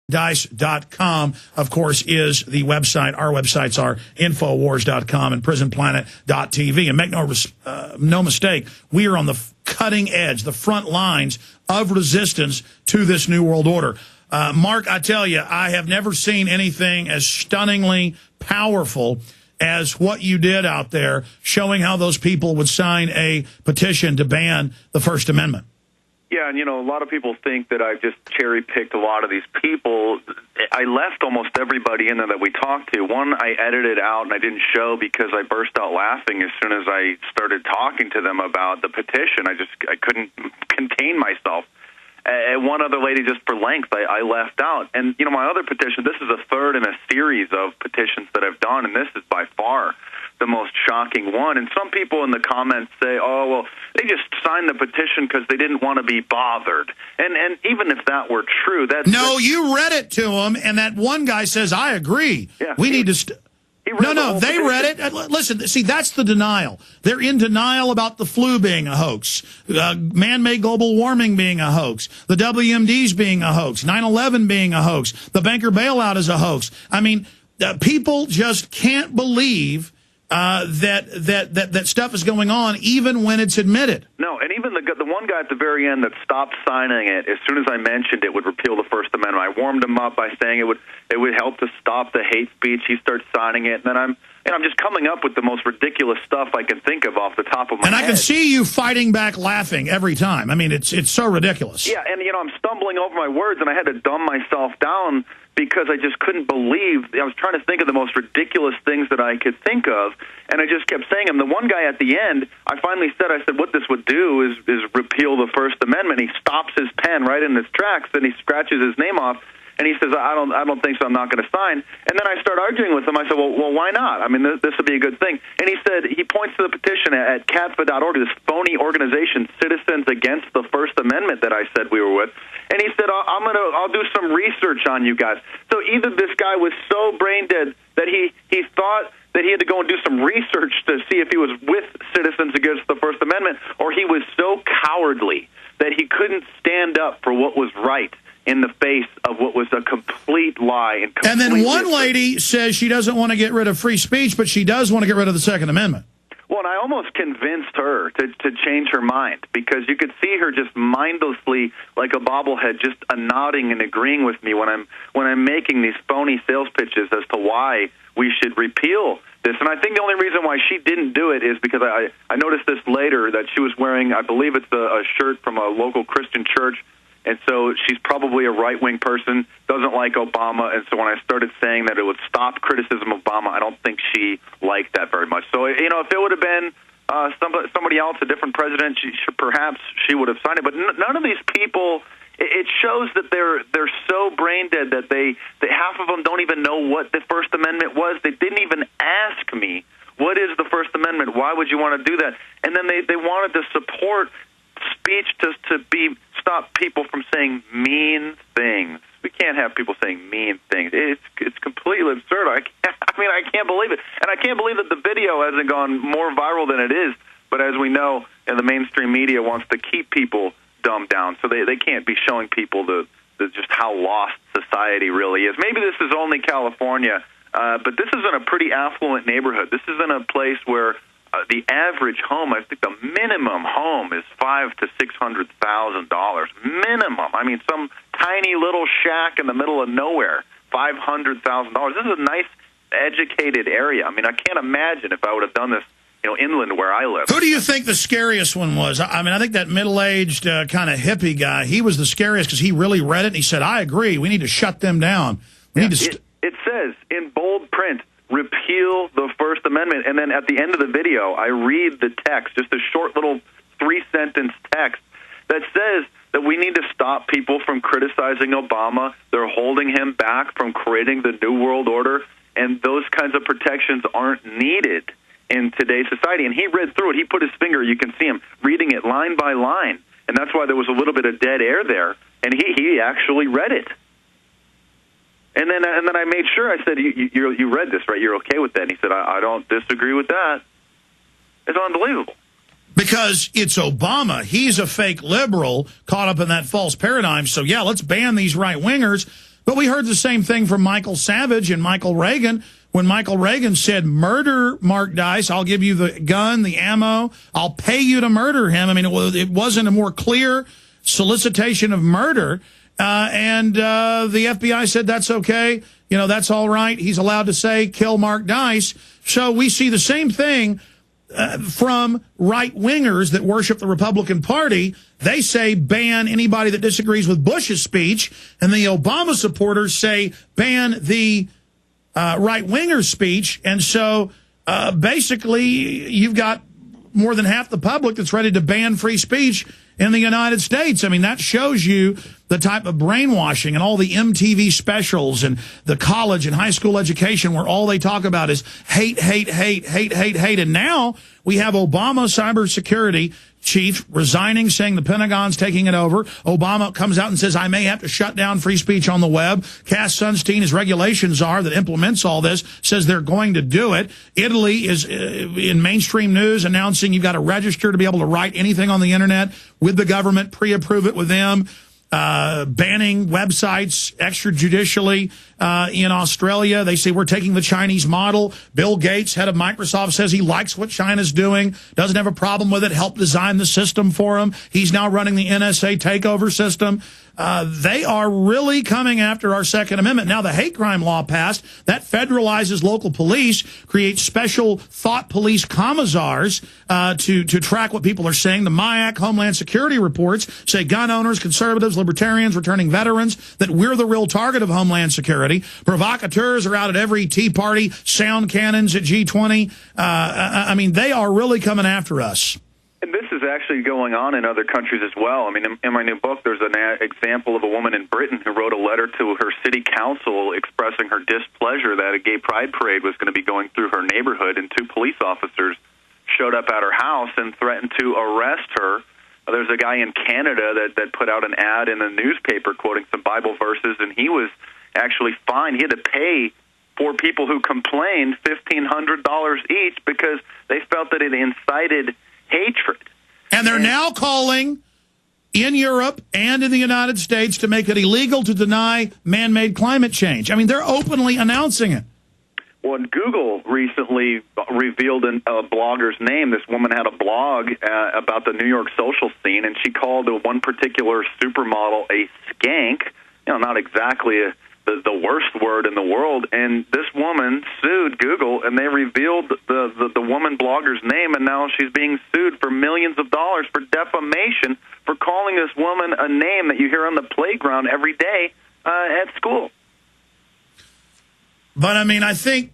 Dice.com, of course, is the website. Our websites are Infowars.com and PrisonPlanet.tv. And make no mistake, we are on the cutting edge, the front lines of resistance to this New World Order. Mark, I tell you, I have never seen anything as stunningly powerful as what you did out there, showing how those people would sign a petition to ban the First Amendment. Yeah, and, a lot of people think that I've just cherry-picked a lot of these people. I left almost everybody in there that we talked to. One, I edited out and I didn't show because I burst out laughing as soon as I started talking to them about the petition. I couldn't contain myself. And one other lady, just for length, I left out. And, my other petition, this is a third in a series of petitions that I've done, and this is by far the most shocking one. And some people in the comments say, oh, well, they just signed the petition because they didn't want to be bothered. And even if that were true, that's... No, you read it to them, and that one guy says, I agree. Yeah, we need to... No, they read it. Listen, see, that's the denial. They're in denial about the flu being a hoax, man-made global warming being a hoax, the WMDs being a hoax, 9/11 being a hoax, the banker bailout is a hoax. I mean, people just can't believe that stuff is going on, even when it's admitted. No, and even the one guy at the very end that stopped signing it as soon as I mentioned it would repeal the First Amendment. I warmed him up by saying it would help to stop the hate speech. He starts signing it, and then I'm just coming up with the most ridiculous stuff I can think of off the top of my head. And I can see you fighting back, laughing every time. I mean, it's so ridiculous. Yeah, and I'm stumbling over my words, and I had to dumb myself down because I just couldn't believe. I was trying to think of the most ridiculous things that I could think of, and I just kept saying them. The one guy at the end, I finally said, what this would do is repeal the First Amendment. He stops his pen right in his tracks, then he scratches his name off, and he says, I don't think so, I'm not going to sign. And then I start arguing with him. I said, well, why not? I mean, this would be a good thing. And he said, he points to the petition at CATFA.org, this phony organization, Citizens Against the First Amendment that I said we were with. And he said, I'll do some research on you guys. So either this guy was so brain dead that he thought that he had to go and do some research to see if he was with Citizens Against the First Amendment, or he was so cowardly that he couldn't stand up for what was right in the face of what was a complete lie. And then one lady says she doesn't want to get rid of free speech, but she does want to get rid of the Second Amendment. Well, and I almost convinced her to change her mind, because you could see her just mindlessly, like a bobblehead, just nodding and agreeing with me when I'm making these phony sales pitches as to why we should repeal this. And I think the only reason why she didn't do it is because I noticed this later, that she was wearing, I believe it's a shirt from a local Christian church. And so she's probably a right-wing person, doesn't like Obama. And so when I started saying that it would stop criticism of Obama, I don't think she liked that very much. So, if it would have been somebody else, a different president, perhaps she would have signed it. But none of these people, it shows that they're so brain-dead that half of them don't even know what the First Amendment was. They didn't even ask me, what is the First Amendment? Why would you want to do that? And then they wanted to support speech to stop people from saying mean things. We can't have people saying mean things. It's completely absurd. I can't believe it. And I can't believe that the video hasn't gone more viral than it is. But as we know, the mainstream media wants to keep people dumbed down, so they can't be showing people the just how lost society really is. Maybe this is only California, but this is in a pretty affluent neighborhood. This is in a place where the average home, I think the minimum home is $500,000 to $600,000 minimum. I mean, some tiny little shack in the middle of nowhere, $500,000. This is a nice, educated area. I mean, I can't imagine if I would have done this, inland where I live. Who do you think the scariest one was? I mean, I think that middle-aged kind of hippie guy, he was the scariest because he really read it and he said, I agree, we need to shut them down. It says in bold print, repeal the First Amendment. And then at the end of the video, I read the text, just a short little 3-sentence text that says that we need to stop people from criticizing Obama. They're holding him back from creating the New World Order, and those kinds of protections aren't needed in today's society. And he read through it. He put his finger, you can see him reading it line by line, and that's why there was a little bit of dead air there, and he actually read it. And then I made sure, I said, you read this, right? You're okay with that? And he said, I don't disagree with that. It's unbelievable. Because it's Obama. He's a fake liberal caught up in that false paradigm. So, yeah, let's ban these right-wingers. But we heard the same thing from Michael Savage and Michael Reagan when Michael Reagan said, murder Mark Dice, I'll give you the gun, the ammo, I'll pay you to murder him. I mean, it wasn't a more clear solicitation of murder. And the FBI said that's okay. You know, that's all right. He's allowed to say, kill Mark Dice. So we see the same thing from right-wingers that worship the Republican Party. They say ban anybody that disagrees with Bush's speech, and the Obama supporters say ban the right-wingers' speech. And so basically you've got more than half the public that's ready to ban free speech in the United States. I mean, that shows you the type of brainwashing and all the MTV specials and the college and high school education where all they talk about is hate, hate, hate, hate, hate, hate. And now we have Obama cybersecurity chief resigning, saying the Pentagon's taking it over. Obama comes out and says, I may have to shut down free speech on the web. Cass Sunstein, his regulations are that implements all this, says they're going to do it. Italy is in mainstream news announcing you've got to register to be able to write anything on the internet with the government, pre-approve it with them. Banning websites extrajudicially in Australia. They say we're taking the Chinese model. Bill Gates, head of Microsoft, says he likes what China's doing, doesn't have a problem with it, helped design the system for him. He's now running the NSA takeover system. They are really coming after our Second Amendment. Now, the hate crime law passed. That federalizes local police, creates special thought police commissars to track what people are saying. The MIAC Homeland Security reports say gun owners, conservatives, libertarians, returning veterans, that we're the real target of Homeland Security. Provocateurs are out at every Tea Party, sound cannons at G20. I mean, they are really coming after us. And this is actually going on in other countries as well. I mean, in my new book, there's an example of a woman in Britain who wrote a letter to her city council expressing her displeasure that a gay pride parade was going to be going through her neighborhood, and 2 police officers showed up at her house and threatened to arrest her. There's a guy in Canada that put out an ad in a newspaper quoting some Bible verses, and he was actually fined. He had to pay 4 people who complained $1,500 each because they felt that it incited hatred. And they're now calling in Europe and in the United States to make it illegal to deny man-made climate change. I mean, they're openly announcing it. Well, Google recently revealed a blogger's name. This woman had a blog about the New York social scene, and she called one particular supermodel a skank. You know, not exactly the worst word in the world. And this woman sued Google, and they revealed the woman blogger's name, and now she's being sued for millions of dollars for defamation for calling this woman a name that you hear on the playground every day at school. But, I mean, I think,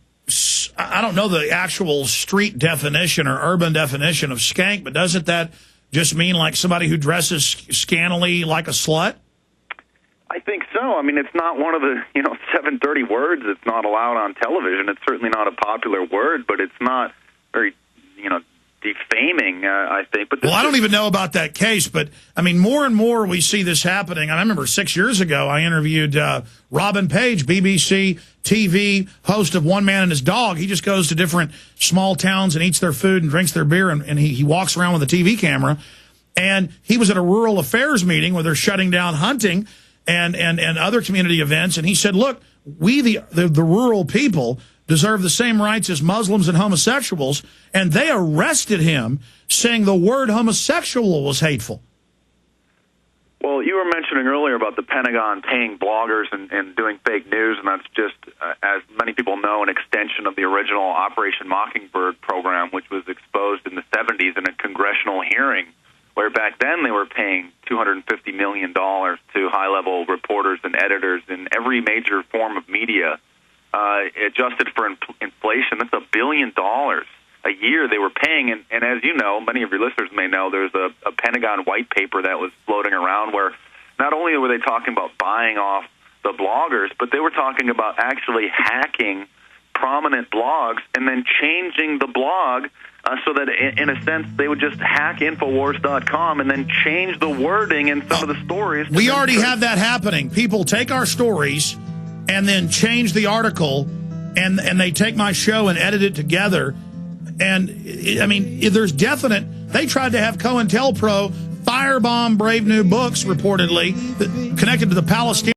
I don't know the actual street definition or urban definition of skank, but doesn't that just mean like somebody who dresses scantily like a slut? I think so. I mean, it's not one of the 7 dirty words that's not allowed on television. It's certainly not a popular word, but it's not very defaming, I think. But well, I don't even know about that case, but I mean, more and more we see this happening. I remember 6 years ago I interviewed Robin Page, BBC TV host of One Man and His Dog. He just goes to different small towns and eats their food and drinks their beer, and he walks around with a TV camera. And he was at a rural affairs meeting where they're shutting down hunting and other community events, and he said, look, we, the rural people, deserve the same rights as Muslims and homosexuals, and they arrested him saying the word homosexual was hateful. Well, you were mentioning earlier about the Pentagon paying bloggers and doing fake news, and that's just, as many people know, an extension of the original Operation Mockingbird program, which was exposed in the 70s in a congressional hearing, where back then they were paying $250 million to high-level reporters and editors in every major form of media. Adjusted for inflation, that's $1 billion a year they were paying. And as you know, many of your listeners may know, there's a Pentagon white paper that was floating around where not only were they talking about buying off the bloggers, but they were talking about actually hacking prominent blogs and then changing the blog so that, in a sense, they would just hack Infowars.com and then change the wording in some of the stories. We already have that happening. People take our stories and then change the article, and they take my show and edit it together. And, I mean, there's definite... They tried to have COINTELPRO firebomb Brave New Books, reportedly, that connected to the Palestinian...